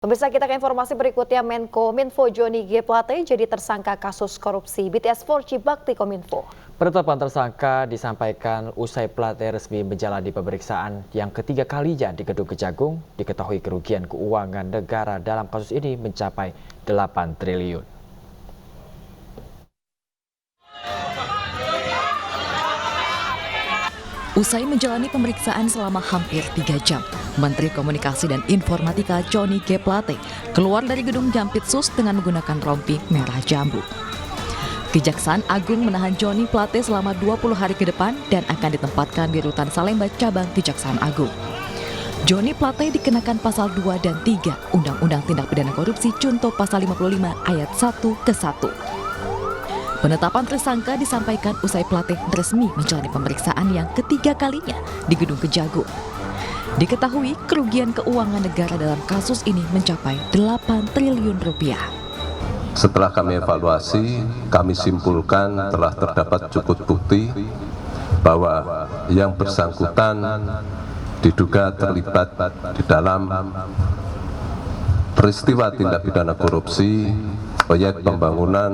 Pemirsa, kita ke informasi berikutnya. Menkominfo Johnny G. Plate jadi tersangka kasus korupsi BTS 4G Bakti Kominfo. Penetapan tersangka disampaikan usai Plate resmi menjalani pemeriksaan yang ketiga kalinya di Gedung Kejagung. Diketahui kerugian keuangan negara dalam kasus ini mencapai 8 triliun. Usai menjalani pemeriksaan selama hampir 3 jam, Menteri Komunikasi dan Informatika Johnny G. Plate keluar dari gedung Jampitsus dengan menggunakan rompi merah jambu. Kejaksaan Agung menahan Johnny Plate selama 20 hari ke depan dan akan ditempatkan di Rutan Salemba Cabang Kejaksaan Agung. Johnny Plate dikenakan pasal 2 dan 3 Undang-Undang Tindak Pidana Korupsi Junto pasal 55 ayat 1 ke 1. Penetapan tersangka disampaikan usai Plate resmi menjalani pemeriksaan yang ketiga kalinya di Gedung Kejagung. Diketahui kerugian keuangan negara dalam kasus ini mencapai 8 triliun rupiah. Setelah kami evaluasi, kami simpulkan telah terdapat cukup bukti bahwa yang bersangkutan diduga terlibat di dalam peristiwa tindak pidana korupsi proyek pembangunan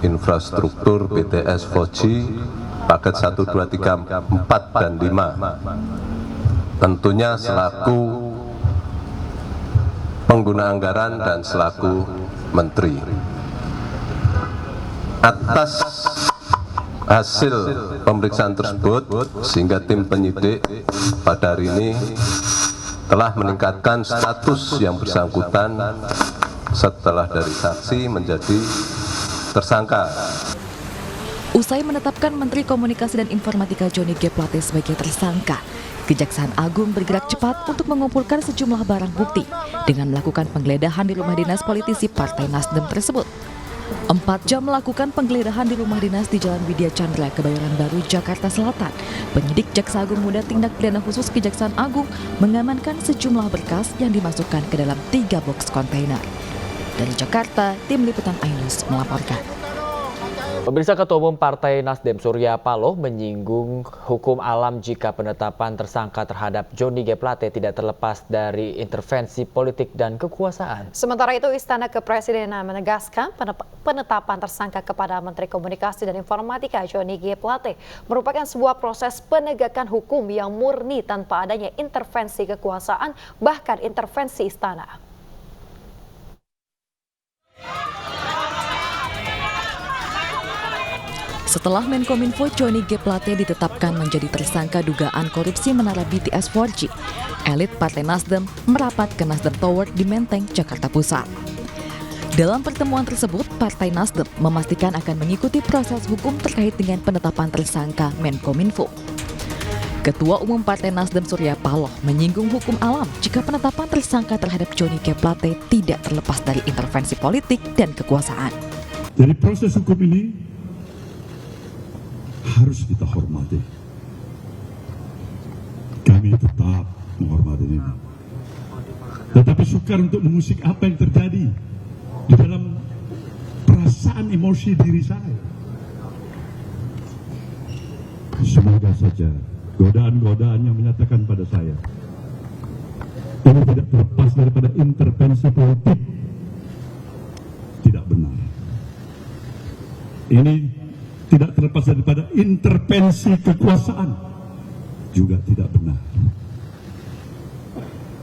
infrastruktur BTS 4G paket 1, 2, 3, 4, dan 5. Tentunya selaku pengguna anggaran dan selaku menteri. Atas hasil pemeriksaan tersebut, sehingga tim penyidik pada hari ini telah meningkatkan status yang bersangkutan setelah dari saksi menjadi tersangka. Usai menetapkan Menteri Komunikasi dan Informatika Johnny G. Plate sebagai tersangka, Kejaksaan Agung bergerak cepat untuk mengumpulkan sejumlah barang bukti dengan melakukan penggeledahan di rumah dinas politisi Partai Nasdem tersebut. 4 jam melakukan penggeledahan di rumah dinas di Jalan Widya Chandra, Kebayoran Baru, Jakarta Selatan. Penyidik Jaksa Agung Muda Tindak Pidana Khusus Kejaksaan Agung mengamankan sejumlah berkas yang dimasukkan ke dalam 3 box kontainer. Dari Jakarta, Tim Liputan Ainus melaporkan. Pemirsa, Ketua Umum Partai Nasdem Surya Paloh menyinggung hukum alam jika penetapan tersangka terhadap Johnny G. Plate tidak terlepas dari intervensi politik dan kekuasaan. Sementara itu, Istana Kepresidenan menegaskan penetapan tersangka kepada Menteri Komunikasi dan Informatika Johnny G. Plate merupakan sebuah proses penegakan hukum yang murni tanpa adanya intervensi kekuasaan, bahkan intervensi istana. Setelah Menkominfo Johnny G. Plate ditetapkan menjadi tersangka dugaan korupsi menara BTS 4G, elit Partai Nasdem merapat ke Nasdem Tower di Menteng, Jakarta Pusat. Dalam pertemuan tersebut, Partai Nasdem memastikan akan mengikuti proses hukum terkait dengan penetapan tersangka Menkominfo. Ketua Umum Partai Nasdem Surya Paloh menyinggung hukum alam jika penetapan tersangka terhadap Johnny G. Plate tidak terlepas dari intervensi politik dan kekuasaan. Jadi proses hukum ini harus kita hormati. Kami tetap menghormati ini. Tetapi sukar untuk mengusik apa yang terjadi di dalam perasaan emosi diri saya. Semoga saja godaan-godaan yang menyatakan pada saya ini tidak terlepas daripada intervensi politik tidak benar. Ini tidak terlepas daripada intervensi kekuasaan juga tidak benar.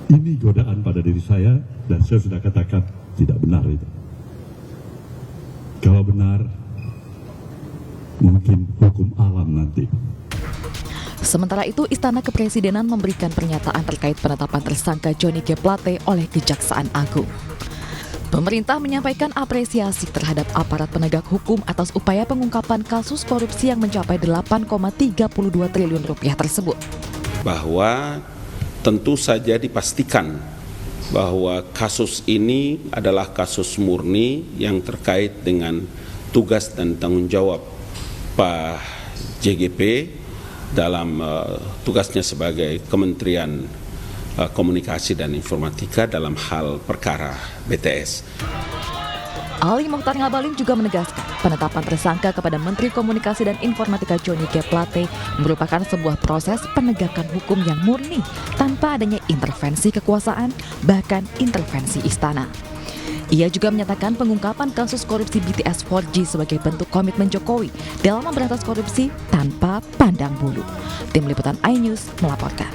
Ini godaan pada diri saya dan saya sudah katakan tidak benar itu. Kalau benar, mungkin hukum alam nanti. Sementara itu, Istana Kepresidenan memberikan pernyataan terkait penetapan tersangka Johnny G. Plate oleh Kejaksaan Agung. Pemerintah menyampaikan apresiasi terhadap aparat penegak hukum atas upaya pengungkapan kasus korupsi yang mencapai 8,32 triliun rupiah tersebut. Bahwa tentu saja dipastikan bahwa kasus ini adalah kasus murni yang terkait dengan tugas dan tanggung jawab Pak JGP dalam tugasnya sebagai Kementerian Komunikasi dan Informatika dalam hal perkara BTS. Ali Mokhtar Ngabalin juga menegaskan penetapan tersangka kepada Menteri Komunikasi dan Informatika Johnny G. Plate merupakan sebuah proses penegakan hukum yang murni tanpa adanya intervensi kekuasaan, bahkan intervensi istana. Ia juga menyatakan pengungkapan kasus korupsi BTS 4G sebagai bentuk komitmen Jokowi dalam memberantas korupsi tanpa pandang bulu. Tim Liputan iNews melaporkan.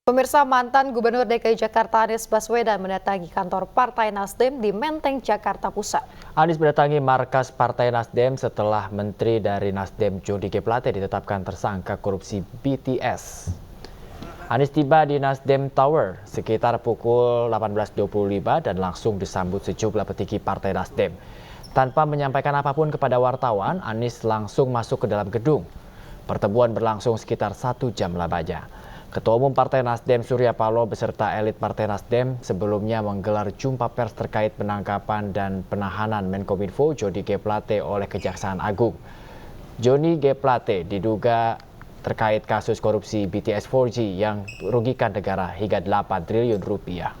Pemirsa, mantan Gubernur DKI Jakarta Anies Baswedan mendatangi kantor Partai Nasdem di Menteng, Jakarta Pusat. Anies mendatangi markas Partai Nasdem setelah Menteri dari Nasdem Johnny G. Plate ditetapkan tersangka korupsi BTS. Anies tiba di Nasdem Tower sekitar pukul 18.25 dan langsung disambut sejumlah petinggi Partai Nasdem. Tanpa menyampaikan apapun kepada wartawan, Anies langsung masuk ke dalam gedung. Pertemuan berlangsung sekitar 1 jam lamanya. Ketua Umum Partai Nasdem Surya Paloh beserta elit Partai Nasdem sebelumnya menggelar jumpa pers terkait penangkapan dan penahanan Menkominfo Johnny G. Plate oleh Kejaksaan Agung. Johnny G. Plate diduga terkait kasus korupsi BTS 4G yang merugikan negara hingga 8 triliun rupiah.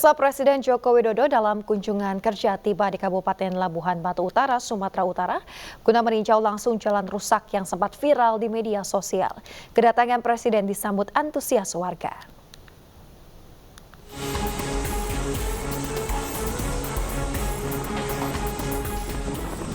Presiden Joko Widodo dalam kunjungan kerja tiba di Kabupaten Labuhan Batu Utara, Sumatera Utara, guna meninjau langsung jalan rusak yang sempat viral di media sosial. Kedatangan Presiden disambut antusias warga.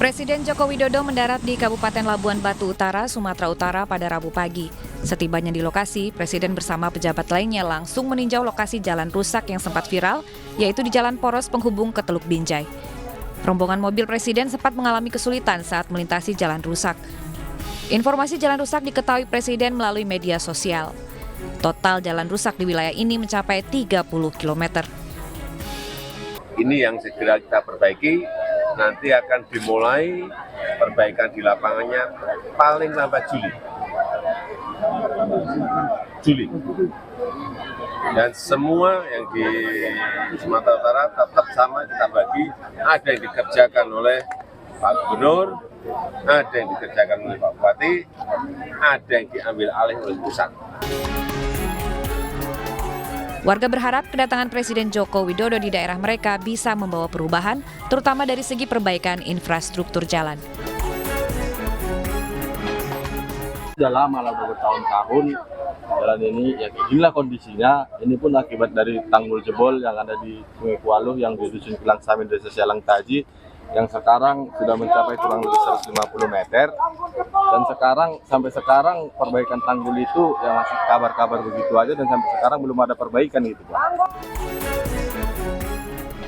Presiden Joko Widodo mendarat di Kabupaten Labuhan Batu Utara, Sumatera Utara pada Rabu pagi. Setibanya di lokasi, Presiden bersama pejabat lainnya langsung meninjau lokasi jalan rusak yang sempat viral, yaitu di Jalan Poros penghubung ke Teluk Binjai. Rombongan mobil Presiden sempat mengalami kesulitan saat melintasi jalan rusak. Informasi jalan rusak diketahui Presiden melalui media sosial. Total jalan rusak di wilayah ini mencapai 30 km. Ini yang segera kita perbaiki, nanti akan dimulai perbaikan di lapangannya paling lambat Juli. Dan semua yang di Sumatera Utara tetap sama kita bagi, ada yang dikerjakan oleh Pak Gubernur, ada yang dikerjakan oleh Pak Bupati, ada yang diambil alih oleh pusat. Warga berharap kedatangan Presiden Joko Widodo di daerah mereka bisa membawa perubahan, terutama dari segi perbaikan infrastruktur jalan. Sudah lama lah, bertahun-tahun jalan ini, ya inilah kondisinya. Ini pun akibat dari tanggul jebol yang ada di Sungai Kualuh yang di Dusun Kilang Samin, Desa Sialang Taji, yang sekarang sudah mencapai kurang lebih 150 meter. Dan sampai sekarang perbaikan tanggul itu yang masih kabar-kabar begitu aja, dan sampai sekarang belum ada perbaikan gitu, Pak.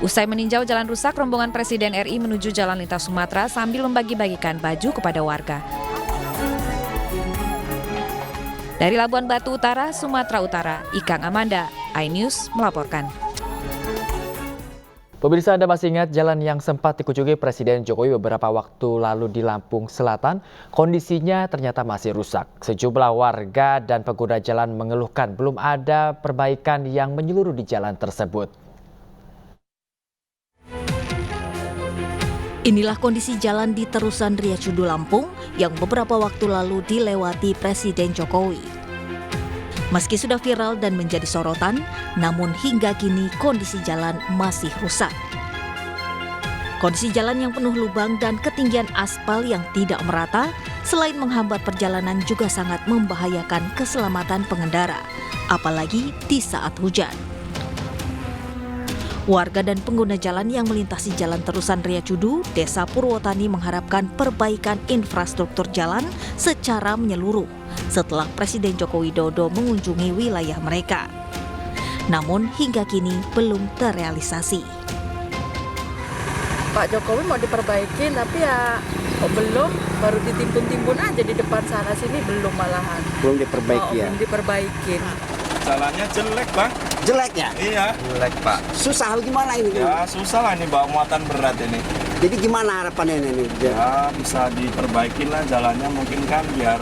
Usai meninjau jalan rusak, rombongan Presiden RI menuju Jalan Lintas Sumatera sambil membagi-bagikan baju kepada warga. Dari Labuhan Batu Utara, Sumatera Utara, Ikang Amanda, iNews melaporkan. Pemirsa, Anda masih ingat jalan yang sempat dikunjungi Presiden Jokowi beberapa waktu lalu di Lampung Selatan? Kondisinya ternyata masih rusak. Sejumlah warga dan pengguna jalan mengeluhkan belum ada perbaikan yang menyeluruh di jalan tersebut. Inilah kondisi jalan di Terusan Riyacudu Lampung yang beberapa waktu lalu dilewati Presiden Jokowi. Meski sudah viral dan menjadi sorotan, namun hingga kini kondisi jalan masih rusak. Kondisi jalan yang penuh lubang dan ketinggian aspal yang tidak merata, selain menghambat perjalanan juga sangat membahayakan keselamatan pengendara, apalagi di saat hujan. Warga dan pengguna jalan yang melintasi jalan Terusan Riyacudu, Desa Purwotani mengharapkan perbaikan infrastruktur jalan secara menyeluruh setelah Presiden Joko Widodo mengunjungi wilayah mereka. Namun hingga kini belum terrealisasi. Pak Jokowi mau diperbaiki, tapi ya belum, baru ditimbun-timbun aja di depan sana sini, belum malahan. Belum diperbaiki ya? Belum diperbaikin. Jalannya jelek, Bang. Jelek ya? Iya. Jelek, Pak. Susah gimana ini? Ya, susah lah ini, bawa muatan berat ini. Jadi gimana harapannya ini? Ya, bisa diperbaikin lah jalannya mungkin kan, biar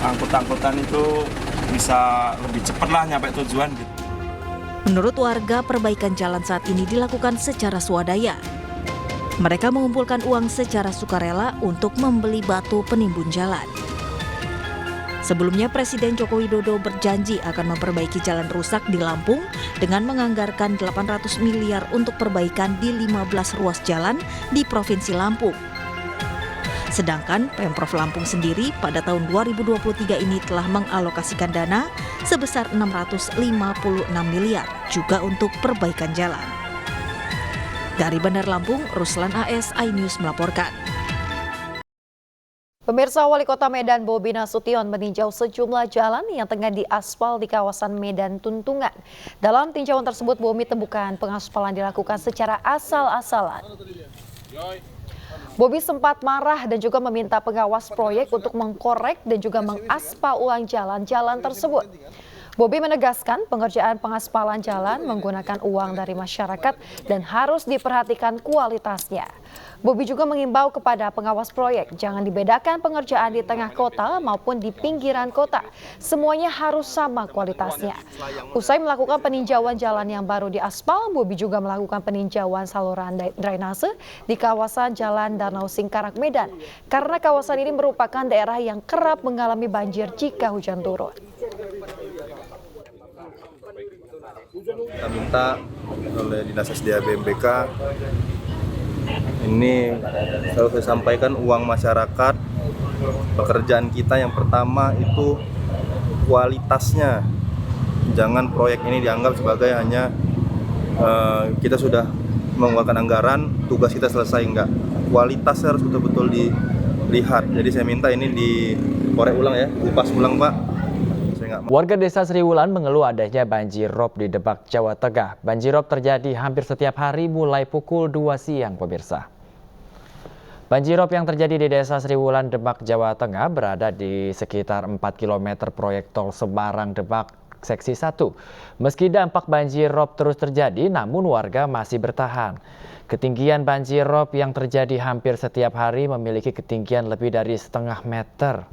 angkut-angkutan itu bisa lebih cepat lah nyampe tujuan gitu. Menurut warga, perbaikan jalan saat ini dilakukan secara swadaya. Mereka mengumpulkan uang secara sukarela untuk membeli batu penimbun jalan. Sebelumnya Presiden Joko Widodo berjanji akan memperbaiki jalan rusak di Lampung dengan menganggarkan 800 miliar untuk perbaikan di 15 ruas jalan di Provinsi Lampung. Sedangkan Pemprov Lampung sendiri pada tahun 2023 ini telah mengalokasikan dana sebesar 656 miliar juga untuk perbaikan jalan. Dari Bandar Lampung, Ruslan AS, iNews melaporkan. Pemirsa, Wali Kota Medan Bobi Nasution meninjau sejumlah jalan yang tengah diaspal di kawasan Medan Tuntungan. Dalam tinjauan tersebut, Bobi temukan pengaspalan dilakukan secara asal-asalan. Bobi sempat marah dan juga meminta pengawas proyek untuk mengkorek dan juga mengaspal ulang jalan-jalan tersebut. Bobi menegaskan pengerjaan pengaspalan jalan menggunakan uang dari masyarakat dan harus diperhatikan kualitasnya. Bobi juga mengimbau kepada pengawas proyek jangan dibedakan pengerjaan di tengah kota maupun di pinggiran kota. Semuanya harus sama kualitasnya. Usai melakukan peninjauan jalan yang baru diaspal, Bobi juga melakukan peninjauan saluran drainase di kawasan Jalan Danau Singkarak Medan karena kawasan ini merupakan daerah yang kerap mengalami banjir jika hujan turun. Kita minta oleh Dinas SDA BMBK ini selalu saya sampaikan uang masyarakat, pekerjaan kita yang pertama itu kualitasnya. Jangan proyek ini dianggap sebagai hanya kita sudah mengeluarkan anggaran, tugas kita selesai, enggak. Kualitasnya harus betul-betul dilihat. Jadi saya minta ini dikorek ulang ya, kupas ulang Pak. Warga Desa Sriwulan mengeluh adanya banjir rob di Demak, Jawa Tengah. Banjir rob terjadi hampir setiap hari mulai pukul 2 siang, pemirsa. Banjir rob yang terjadi di Desa Sriwulan, Demak, Jawa Tengah berada di sekitar 4 km proyek tol Semarang-Demak Seksi 1. Meski dampak banjir rob terus terjadi, namun warga masih bertahan. Ketinggian banjir rob yang terjadi hampir setiap hari memiliki ketinggian lebih dari setengah meter.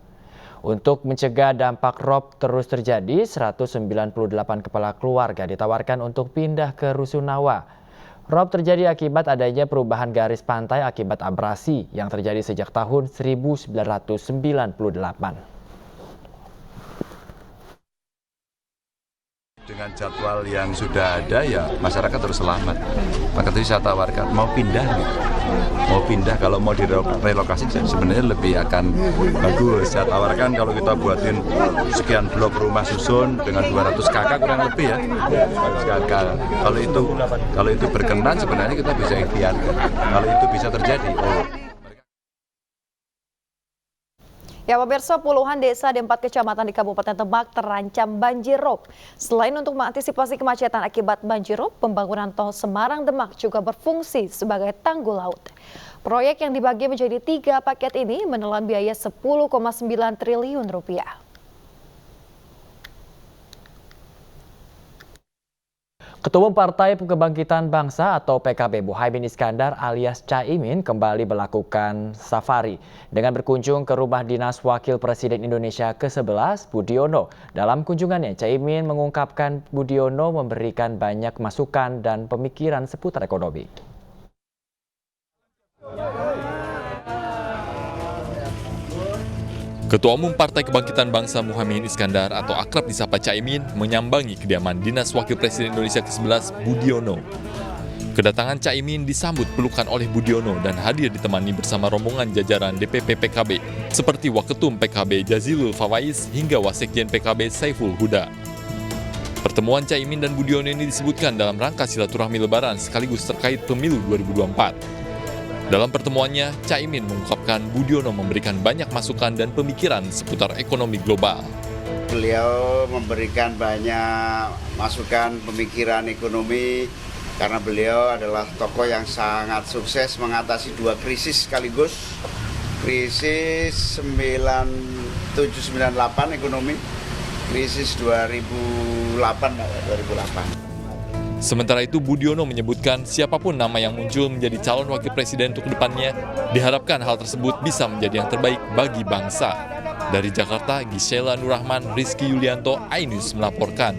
Untuk mencegah dampak rob terus terjadi, 198 kepala keluarga ditawarkan untuk pindah ke Rusunawa. Rob terjadi akibat adanya perubahan garis pantai akibat abrasi yang terjadi sejak tahun 1998. Dengan jadwal yang sudah ada ya masyarakat harus selamat. Maka tadi saya tawarkan mau pindah nih. Mau pindah, kalau mau direlokasi sebenarnya lebih akan bagus. Saya tawarkan kalau kita buatin sekian blok rumah susun dengan 200 kakak kurang lebih ya. Kalau itu berkenan sebenarnya kita bisa ikhtiarkan. Kalau itu bisa terjadi. Ya pemirsa, puluhan desa di 4 kecamatan di Kabupaten Demak terancam banjir rob. Selain untuk mengantisipasi kemacetan akibat banjir rob, pembangunan tol Semarang-Demak juga berfungsi sebagai tanggul laut. Proyek yang dibagi menjadi 3 paket ini menelan biaya 10,9 triliun rupiah. Ketua Partai Kebangkitan Bangsa atau PKB Muhaimin Iskandar alias Caimin kembali melakukan safari dengan berkunjung ke rumah dinas Wakil Presiden Indonesia ke-11 Budiono. Dalam kunjungannya, Caimin mengungkapkan Budiono memberikan banyak masukan dan pemikiran seputar ekonomi. Ketua Umum Partai Kebangkitan Bangsa Muhaimin Iskandar atau akrab disapa Caimin menyambangi kediaman Dinas Wakil Presiden Indonesia ke-11 Budiono. Kedatangan Caimin disambut pelukan oleh Budiono dan hadir ditemani bersama rombongan jajaran DPP PKB seperti Waketum PKB Jazilul Fawais hingga Wasekjen PKB Saiful Huda. Pertemuan Caimin dan Budiono ini disebutkan dalam rangka silaturahmi Lebaran sekaligus terkait pemilu 2024. Dalam pertemuannya, Caimin mengungkapkan Budiono memberikan banyak masukan dan pemikiran seputar ekonomi global. Beliau memberikan banyak masukan pemikiran ekonomi karena beliau adalah tokoh yang sangat sukses mengatasi 2 krisis sekaligus. Krisis 9798 ekonomi, krisis 2008. Sementara itu, Budiono menyebutkan siapapun nama yang muncul menjadi calon wakil presiden untuk kedepannya, diharapkan hal tersebut bisa menjadi yang terbaik bagi bangsa. Dari Jakarta, Gisela Nurrahman, Rizky Yulianto, iNews melaporkan.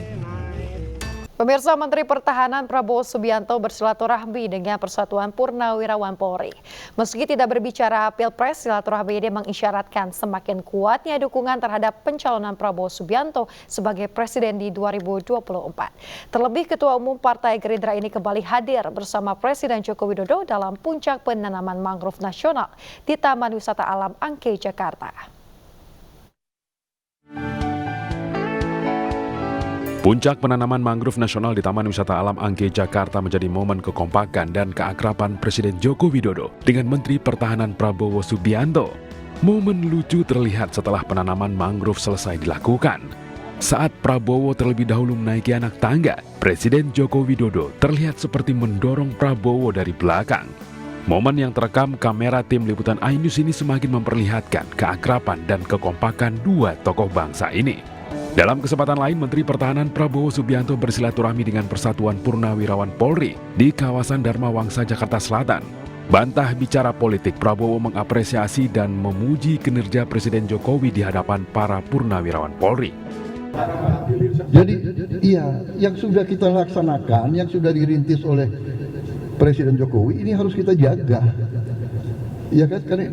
Pemirsa, Menteri Pertahanan Prabowo Subianto bersilaturahmi dengan Persatuan Purnawirawan Polri. Meski tidak berbicara Pilpres, silaturahmi ini mengisyaratkan semakin kuatnya dukungan terhadap pencalonan Prabowo Subianto sebagai presiden di 2024. Terlebih, Ketua Umum Partai Gerindra ini kembali hadir bersama Presiden Joko Widodo dalam puncak penanaman mangrove nasional di Taman Wisata Alam Angke, Jakarta. Puncak penanaman mangrove nasional di Taman Wisata Alam Angke, Jakarta menjadi momen kekompakan dan keakraban Presiden Joko Widodo dengan Menteri Pertahanan Prabowo Subianto. Momen lucu terlihat setelah penanaman mangrove selesai dilakukan. Saat Prabowo terlebih dahulu menaiki anak tangga, Presiden Joko Widodo terlihat seperti mendorong Prabowo dari belakang. Momen yang terekam kamera tim liputan iNews ini semakin memperlihatkan keakraban dan kekompakan dua tokoh bangsa ini. Dalam kesempatan lain, Menteri Pertahanan Prabowo Subianto bersilaturahmi dengan Persatuan Purnawirawan Polri di kawasan Dharma Wangsa, Jakarta Selatan. Bantah bicara politik, Prabowo mengapresiasi dan memuji kinerja Presiden Jokowi di hadapan para purnawirawan Polri. Jadi iya, yang sudah kita laksanakan, yang sudah dirintis oleh Presiden Jokowi, ini harus kita jaga. Ya kan, karena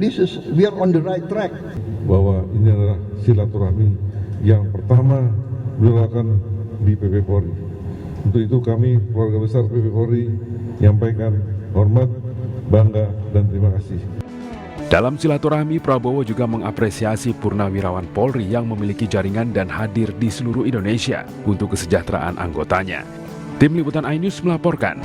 we are on the right track. Bahwa ini adalah silaturahmi yang pertama dilakukan di PP Polri. Untuk itu kami keluarga besar PP Polri menyampaikan hormat, bangga, dan terima kasih. Dalam silaturahmi, Prabowo juga mengapresiasi purnawirawan Polri yang memiliki jaringan dan hadir di seluruh Indonesia untuk kesejahteraan anggotanya. Tim Liputan iNews melaporkan.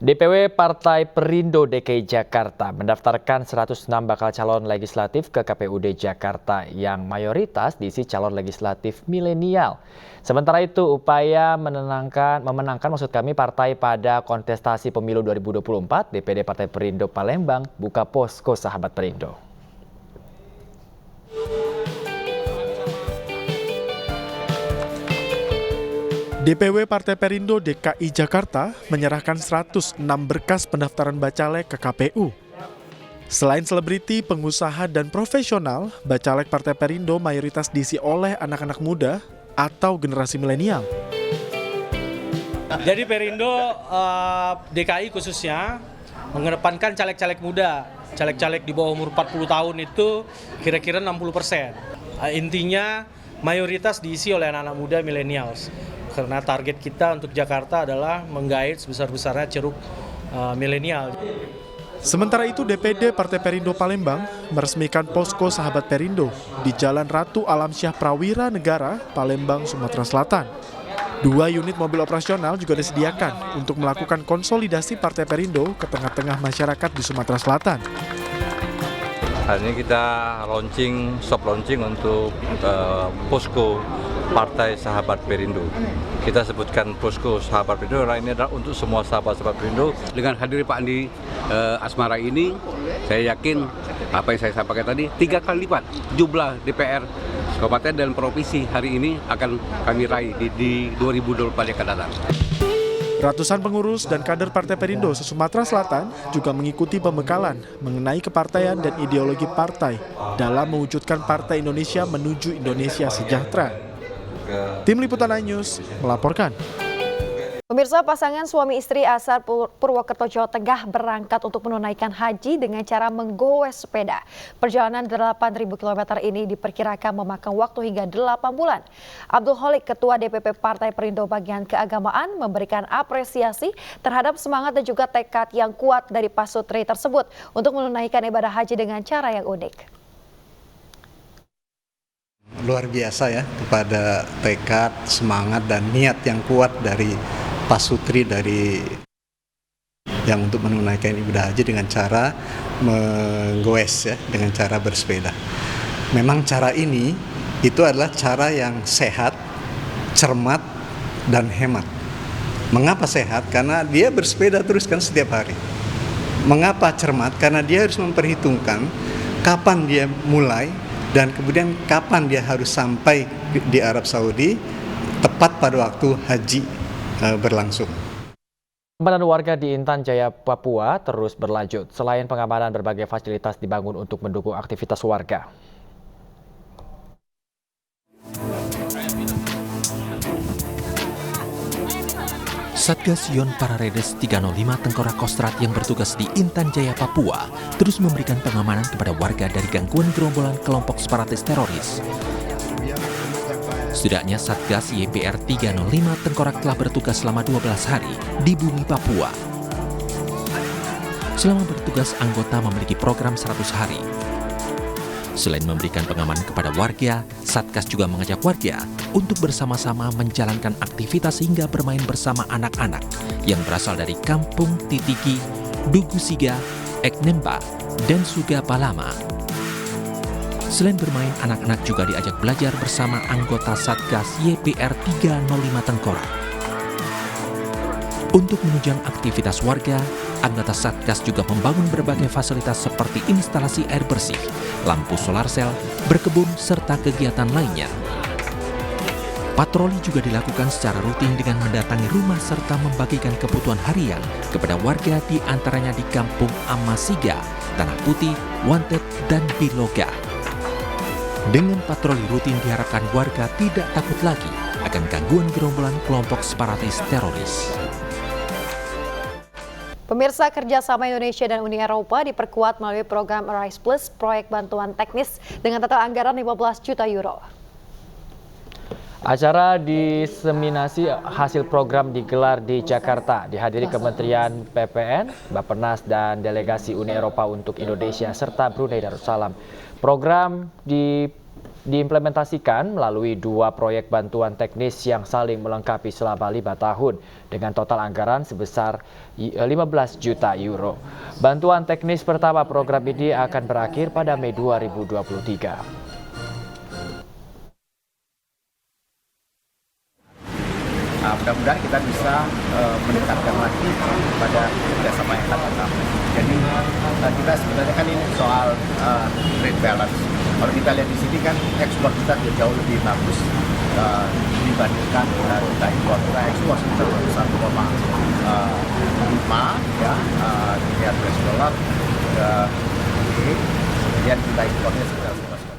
DPW Partai Perindo DKI Jakarta mendaftarkan 106 bakal calon legislatif ke KPUD Jakarta yang mayoritas diisi calon legislatif milenial. Sementara itu, upaya memenangkan partai pada kontestasi pemilu 2024, DPD Partai Perindo Palembang buka posko Sahabat Perindo. DPW Partai Perindo DKI Jakarta menyerahkan 106 berkas pendaftaran bacalek ke KPU. Selain selebriti, pengusaha, dan profesional, bacalek Partai Perindo mayoritas diisi oleh anak-anak muda atau generasi milenial. Jadi Perindo DKI khususnya mengedepankan caleg-caleg muda. Caleg-caleg di bawah umur 40 tahun itu kira-kira 60%. Intinya mayoritas diisi oleh anak-anak muda milenials. Karena target kita untuk Jakarta adalah menggait sebesar-besarnya ceruk milenial. Sementara itu, DPD Partai Perindo Palembang meresmikan posko Sahabat Perindo di Jalan Ratu Alamsyah Prawira Negara, Palembang, Sumatera Selatan. 2 unit mobil operasional juga disediakan untuk melakukan konsolidasi Partai Perindo ke tengah-tengah masyarakat di Sumatera Selatan. Hari ini kita soft launching untuk posko Partai Sahabat Perindo. Kita sebutkan posko Sahabat Perindo, karena ini adalah untuk semua sahabat-sahabat Perindo. Dengan hadir Pak Andi Asmara ini, saya yakin apa yang saya sampaikan tadi, 3 kali lipat jumlah DPR kabupaten dan provinsi hari ini akan kami raih di 2024 yang akan datang. Ratusan pengurus dan kader Partai Perindo se-Sumatera Selatan juga mengikuti pembekalan mengenai kepartaian dan ideologi partai dalam mewujudkan Partai Indonesia menuju Indonesia sejahtera. Tim Liputan iNews melaporkan. Pemirsa, pasangan suami istri asal Purwokerto, Jawa Tengah berangkat untuk menunaikan haji dengan cara menggoes sepeda. Perjalanan 8.000 km ini diperkirakan memakan waktu hingga 8 bulan. Abdul Holik, Ketua DPP Partai Perindo Bagian Keagamaan, memberikan apresiasi terhadap semangat dan juga tekad yang kuat dari pasutri tersebut untuk menunaikan ibadah haji dengan cara yang unik. Luar biasa ya, kepada tekad, semangat, dan niat yang kuat dari pasutri dari yang untuk menunaikan ibadah haji dengan cara menggoes ya, dengan cara bersepeda. Memang cara ini itu adalah cara yang sehat, cermat, dan hemat. Mengapa sehat? Karena dia bersepeda terus kan setiap hari. Mengapa cermat? Karena dia harus memperhitungkan kapan dia mulai dan kemudian kapan dia harus sampai di Arab Saudi tepat pada waktu haji berlangsung. Pengamanan warga di Intan Jaya, Papua terus berlanjut. Selain pengamanan, berbagai fasilitas dibangun untuk mendukung aktivitas warga. Satgas Yon Pararedes 305 Tengkorak Kostrad yang bertugas di Intan Jaya, Papua terus memberikan pengamanan kepada warga dari gangguan gerombolan kelompok separatis teroris. Setidaknya Satgas YPR 305 Tengkorak telah bertugas selama 12 hari di bumi Papua. Selama bertugas, anggota memiliki program 100 hari. Selain memberikan pengamanan kepada warga, Satgas juga mengajak warga untuk bersama-sama menjalankan aktivitas hingga bermain bersama anak-anak yang berasal dari Kampung Titiki, Dugusiga, Eknemba, dan Suga Balama. Selain bermain, anak-anak juga diajak belajar bersama anggota Satgas YPR 305 Tengkorak. Untuk menunjang aktivitas warga, anggota Satgas juga membangun berbagai fasilitas seperti instalasi air bersih, lampu solar sel, berkebun, serta kegiatan lainnya. Patroli juga dilakukan secara rutin dengan mendatangi rumah serta membagikan kebutuhan harian kepada warga, di antaranya di Kampung Amasiga, Tanah Putih, Wanted, dan Biloga. Dengan patroli rutin diharapkan warga tidak takut lagi akan gangguan gerombolan kelompok separatis teroris. Pemirsa, kerjasama Indonesia dan Uni Eropa diperkuat melalui program Arise Plus, proyek bantuan teknis dengan total anggaran 15 juta euro. Acara diseminasi hasil program digelar di Jakarta, dihadiri Kementerian PPN, Bappenas, dan delegasi Uni Eropa untuk Indonesia serta Brunei Darussalam. Program diimplementasikan melalui 2 proyek bantuan teknis yang saling melengkapi selama 5 tahun dengan total anggaran sebesar 15 juta euro. Bantuan teknis pertama program ini akan berakhir pada Mei 2023. Mudah-mudahan kita bisa meningkatkan lagi pada kerjasama yang akan datang. Jadi kita sebenarnya kan ini soal trade balance. Kalau kita lihat di sini kan ekspor kita jauh lebih bagus dibandingkan kita impor. Kita ekspor sekitar 1,5 ya miliar US dollar, kemudian kita impornya sekitar 1,5.